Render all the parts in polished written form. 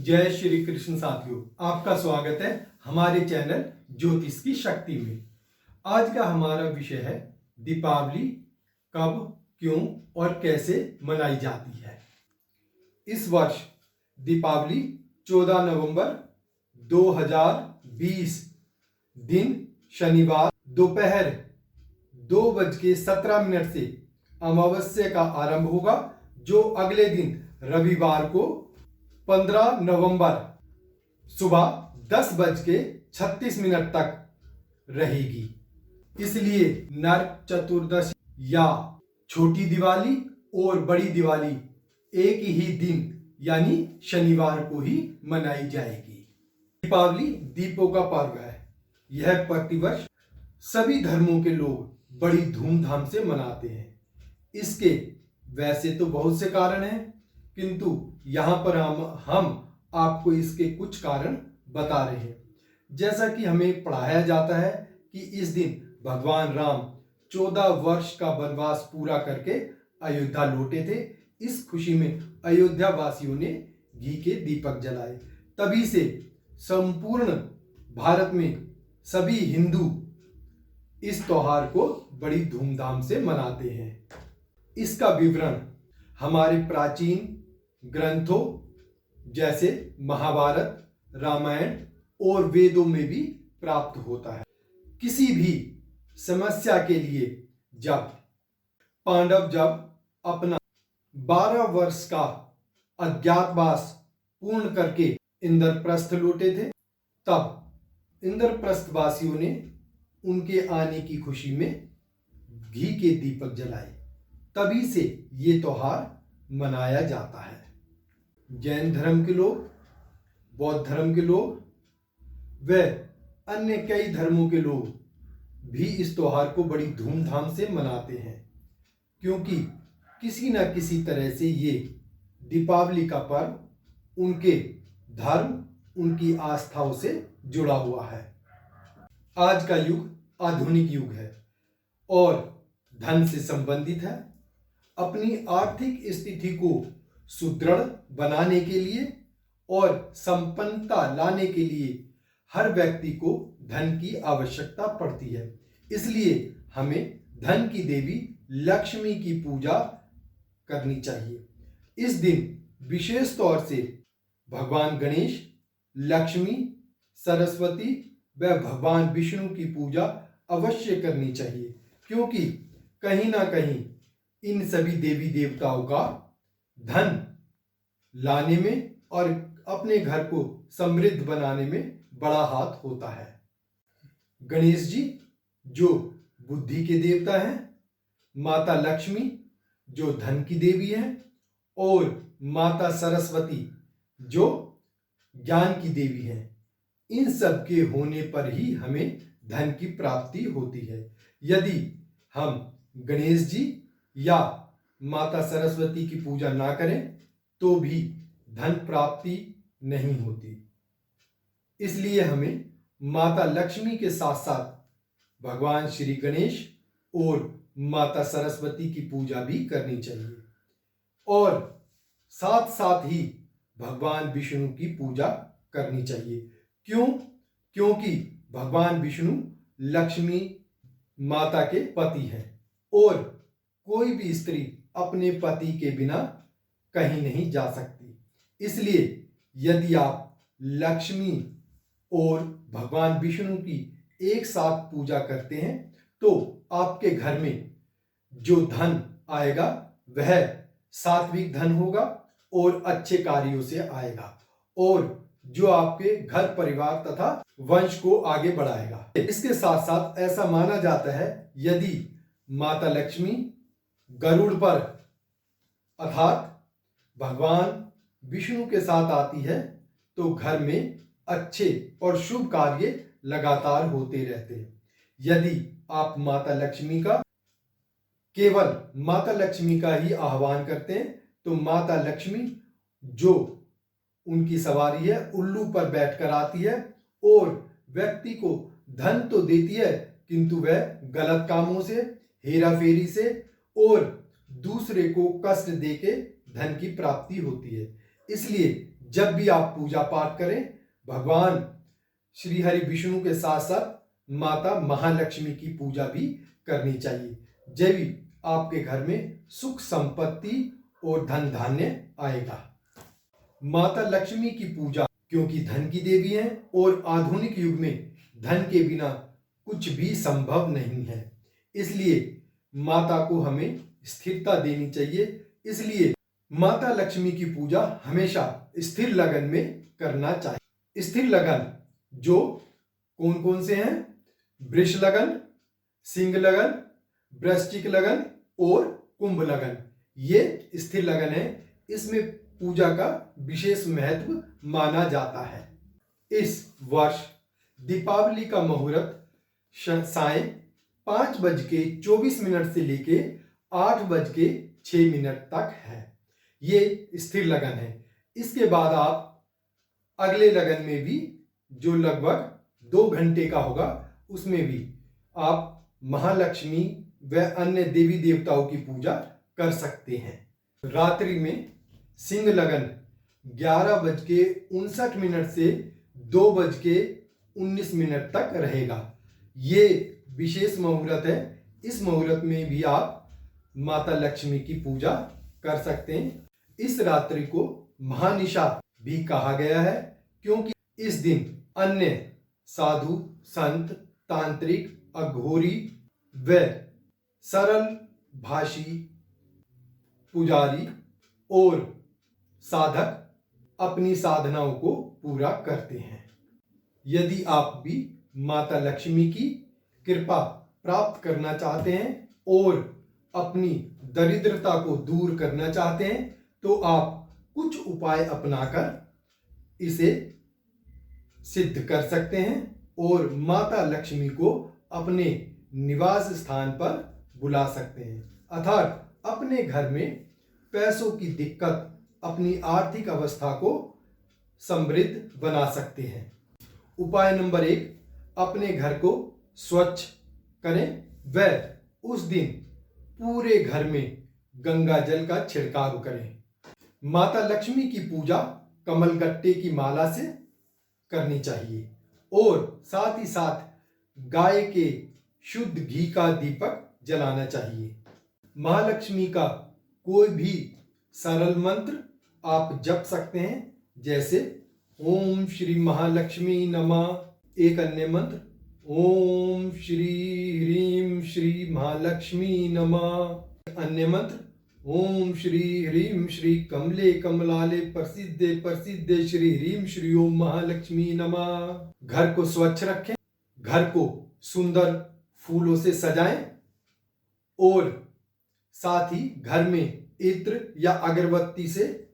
जय श्री कृष्ण साथियों, आपका स्वागत है हमारे चैनल ज्योतिष की शक्ति में। आज का हमारा विषय है दीपावली कब, क्यों और कैसे मनाई जाती है। इस वर्ष दीपावली 14 नवंबर 2020 दिन शनिवार दोपहर 2:17 से अमावस्या का आरंभ होगा, जो अगले दिन रविवार को 15 नवंबर सुबह 10:36 तक रहेगी। इसलिए नरक चतुर्दशी या छोटी दिवाली और बड़ी दिवाली एक ही दिन यानी शनिवार को ही मनाई जाएगी। दीपावली दीपों का पर्व है। यह प्रतिवर्ष सभी धर्मों के लोग बड़ी धूमधाम से मनाते हैं। इसके वैसे तो बहुत से कारण हैं, किंतु यहाँ पर हम आपको इसके कुछ कारण बता रहे हैं। जैसा कि हमें पढ़ाया जाता है कि इस दिन भगवान राम 14 वर्ष का वनवास पूरा करके अयोध्या लौटे थे। इस खुशी में अयोध्या वासियों ने घी के दीपक जलाए। तभी से संपूर्ण भारत में सभी हिंदू इस त्योहार को बड़ी धूमधाम से मनाते हैं। इसका विवरण हमारे प्राचीन ग्रंथों जैसे महाभारत, रामायण और वेदों में भी प्राप्त होता है। किसी भी समस्या के लिए पांडव जब अपना 12 वर्ष का अज्ञातवास पूर्ण करके इंद्रप्रस्थ लौटे थे, तब इंद्रप्रस्थ वासियों ने उनके आने की खुशी में घी के दीपक जलाए। तभी से ये त्योहार मनाया जाता है। जैन धर्म के लोग, बौद्ध धर्म के लोग व अन्य कई धर्मों के लोग भी इस त्योहार को बड़ी धूमधाम से मनाते हैं, क्योंकि किसी न किसी तरह से ये दीपावली का पर्व उनके धर्म, उनकी आस्थाओं से जुड़ा हुआ है। आज का युग आधुनिक युग है और धन से संबंधित है। अपनी आर्थिक स्थिति को सुदृढ़ बनाने के लिए और संपन्नता लाने के लिए हर व्यक्ति को धन की आवश्यकता पड़ती है। इसलिए हमें धन की देवी लक्ष्मी की पूजा करनी चाहिए। इस दिन विशेष तौर से भगवान गणेश, लक्ष्मी, सरस्वती व भगवान विष्णु की पूजा अवश्य करनी चाहिए, क्योंकि कहीं ना कहीं इन सभी देवी देवताओं का धन लाने में और अपने घर को समृद्ध बनाने में बड़ा हाथ होता है। गणेश जी जो बुद्धि के देवता हैं, माता लक्ष्मी जो धन की देवी हैं और माता सरस्वती जो ज्ञान की देवी हैं, इन सब के होने पर ही हमें धन की प्राप्ति होती है। यदि हम गणेश जी या माता सरस्वती की पूजा ना करें तो भी धन प्राप्ति नहीं होती। इसलिए हमें माता लक्ष्मी के साथ साथ भगवान श्री गणेश और माता सरस्वती की पूजा भी करनी चाहिए और साथ साथ ही भगवान विष्णु की पूजा करनी चाहिए। क्यों? क्योंकि भगवान विष्णु लक्ष्मी माता के पति हैं और कोई भी स्त्री अपने पति के बिना कहीं नहीं जा सकती। इसलिए यदि आप लक्ष्मी और भगवान विष्णु की एक साथ पूजा करते हैं तो आपके घर में जो धन आएगा वह सात्विक धन होगा और अच्छे कार्यों से आएगा और जो आपके घर परिवार तथा वंश को आगे बढ़ाएगा। इसके साथ साथ ऐसा माना जाता है, यदि माता लक्ष्मी गरुड़ पर अर्थात भगवान विष्णु के साथ आती है तो घर में अच्छे और शुभ कार्य लगातार होते रहते हैं। यदि आप केवल माता लक्ष्मी का ही आह्वान करते हैं तो माता लक्ष्मी जो उनकी सवारी है उल्लू पर बैठकर आती है और व्यक्ति को धन तो देती है, किंतु वह गलत कामों से, हेरा फेरी से और दूसरे को कष्ट देके धन की प्राप्ति होती है। इसलिए जब भी आप पूजा पाठ करें, भगवान श्री हरि विष्णु के साथ साथ माता महालक्ष्मी की पूजा भी करनी चाहिए। जब भी आपके घर में सुख संपत्ति और धन धान्य आएगा। माता लक्ष्मी की पूजा क्योंकि धन की देवी है और आधुनिक युग में धन के बिना कुछ भी संभव नहीं है, इसलिए माता को हमें स्थिरता देनी चाहिए। इसलिए माता लक्ष्मी की पूजा हमेशा स्थिर लगन में करना चाहिए। स्थिर लगन जो कौन कौन से हैं? वृष लगन, सिंह लगन, वृश्चिक लगन और कुंभ लगन, ये स्थिर लगन है। इसमें पूजा का विशेष महत्व माना जाता है। इस वर्ष दीपावली का मुहूर्त सायं 5:24 से लेके 8:06 तक है। ये स्थिर लगन है। इसके बाद आप अगले लगन में भी जो लगभग 2 घंटे का होगा, उसमें भी आप महालक्ष्मी व अन्य देवी देवताओं की पूजा कर सकते हैं। रात्रि में सिंह लगन 11:59 से 2:19 तक रहेगा। ये विशेष मुहूर्त है। इस मुहूर्त में भी आप माता लक्ष्मी की पूजा कर सकते हैं। इस रात्रि को महानिशा भी कहा गया है, क्योंकि इस दिन अन्य साधु संत, तांत्रिक, अघोरी व सरल भाषी पुजारी और साधक अपनी साधनाओं को पूरा करते हैं। यदि आप भी माता लक्ष्मी की कृपा प्राप्त करना चाहते हैं और अपनी दरिद्रता को दूर करना चाहते हैं, तो आप कुछ उपाय अपनाकर इसे सिद्ध कर सकते हैं और माता लक्ष्मी को अपने निवास स्थान पर बुला सकते हैं, अर्थात अपने घर में पैसों की दिक्कत, अपनी आर्थिक अवस्था को समृद्ध बना सकते हैं। उपाय नंबर 1, अपने घर को स्वच्छ करें व उस दिन पूरे घर में गंगा जल का छिड़काव करें। माता लक्ष्मी की पूजा कमलगट्टे की माला से करनी चाहिए और साथ ही साथ गाय के शुद्ध घी का दीपक जलाना चाहिए। महालक्ष्मी का कोई भी सरल मंत्र आप जप सकते हैं, जैसे ओम श्री महालक्ष्मी नमः। एक अन्य मंत्र ओम श्री ह्रीम श्री महालक्ष्मी नमः। अन्य मंत्र ओम श्री ह्रीम श्री कमले कमलाले प्रसिद्धे प्रसिद्धे श्री ह्रीम श्री ओम महालक्ष्मी नमः। घर को स्वच्छ रखें, घर को सुंदर फूलों से सजाएं और साथ ही घर में इत्र या अगरबत्ती से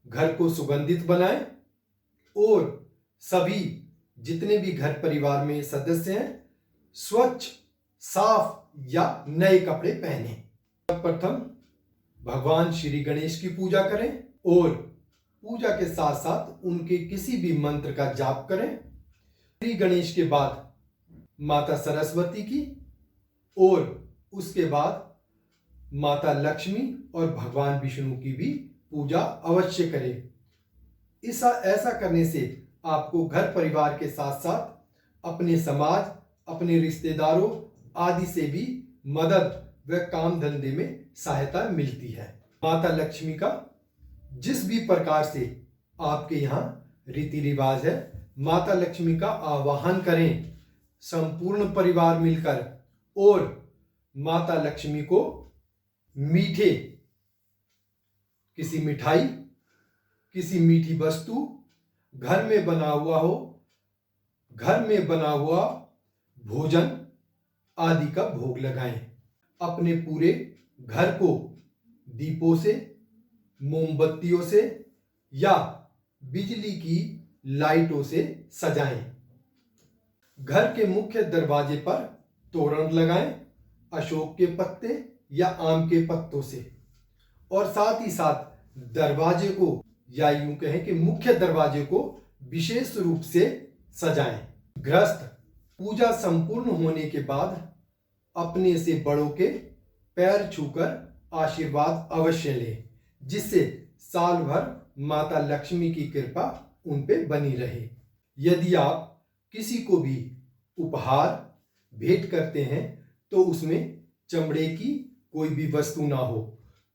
घर को सुगंधित बनाएं और सभी जितने भी घर परिवार में सदस्य हैं स्वच्छ, साफ या नए कपड़े पहने। प्रथम भगवान श्री गणेश की पूजा करें और पूजा के साथ साथ उनके किसी भी मंत्र का जाप करें। श्री गणेश के बाद माता सरस्वती की और उसके बाद माता लक्ष्मी और भगवान विष्णु की भी पूजा अवश्य करें। ऐसा करने से आपको घर परिवार के साथ साथ अपने समाज, अपने रिश्तेदारों आदि से भी मदद व काम धंधे में सहायता मिलती है। माता लक्ष्मी का जिस भी प्रकार से आपके यहाँ रीति रिवाज है, माता लक्ष्मी का आवाहन करें संपूर्ण परिवार मिलकर और माता लक्ष्मी को मीठे किसी मिठाई, किसी मीठी वस्तु, घर में बना हुआ हो, घर में बना हुआ भोजन आदि का भोग लगाएं। अपने पूरे घर को दीपों से, मोमबत्तियों से या बिजली की लाइटों से सजाएं। घर के मुख्य दरवाजे पर तोरण लगाएं अशोक के पत्ते या आम के पत्तों से और साथ ही साथ दरवाजे को या यूं कहें कि मुख्य दरवाजे को विशेष रूप से सजाएं। गृहस्थ पूजा संपूर्ण होने के बाद अपने से बड़ों के पैर छूकर आशीर्वाद अवश्य लें, जिससे साल भर माता लक्ष्मी की कृपा उन पे बनी रहे। यदि आप किसी को भी उपहार भेंट करते हैं तो उसमें चमड़े की कोई भी वस्तु ना हो,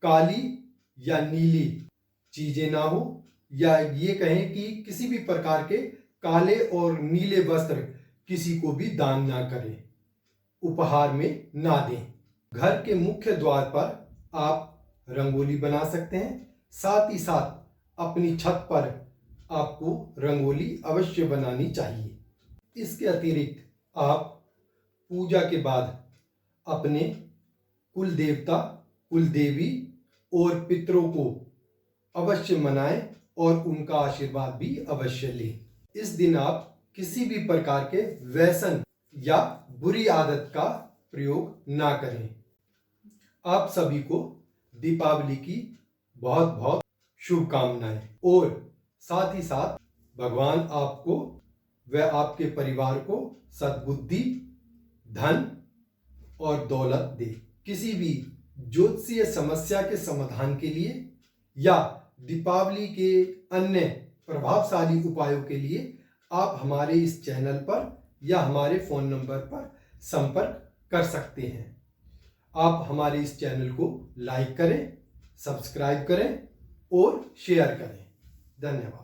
काली या नीली चीजें ना हो, या ये कहें कि किसी भी प्रकार के काले और नीले वस्त्र किसी को भी दान ना करें, उपहार में ना दें। घर के मुख्य द्वार पर आप रंगोली बना सकते हैं। साथ ही साथ अपनी छत पर आपको रंगोली अवश्य बनानी चाहिए। इसके अतिरिक्त आप पूजा के बाद अपने कुल देवता, कुल देवी और पितरों को अवश्य मनाएं और उनका आशीर्वाद भी अवश्य लें। इस दिन आप किसी भी प्रकार के व्यसन या बुरी आदत का प्रयोग ना करें। आप सभी को दीपावली की बहुत बहुत शुभकामनाएं, और साथ ही साथ भगवान आपको व आपके परिवार को सद्बुद्धि, धन और दौलत दे। किसी भी ज्योतिषीय समस्या के समाधान के लिए या दीपावली के अन्य प्रभावशाली उपायों के लिए आप हमारे इस चैनल पर या हमारे फ़ोन नंबर पर संपर्क कर सकते हैं। आप हमारे इस चैनल को लाइक करें, सब्सक्राइब करें और शेयर करें। धन्यवाद।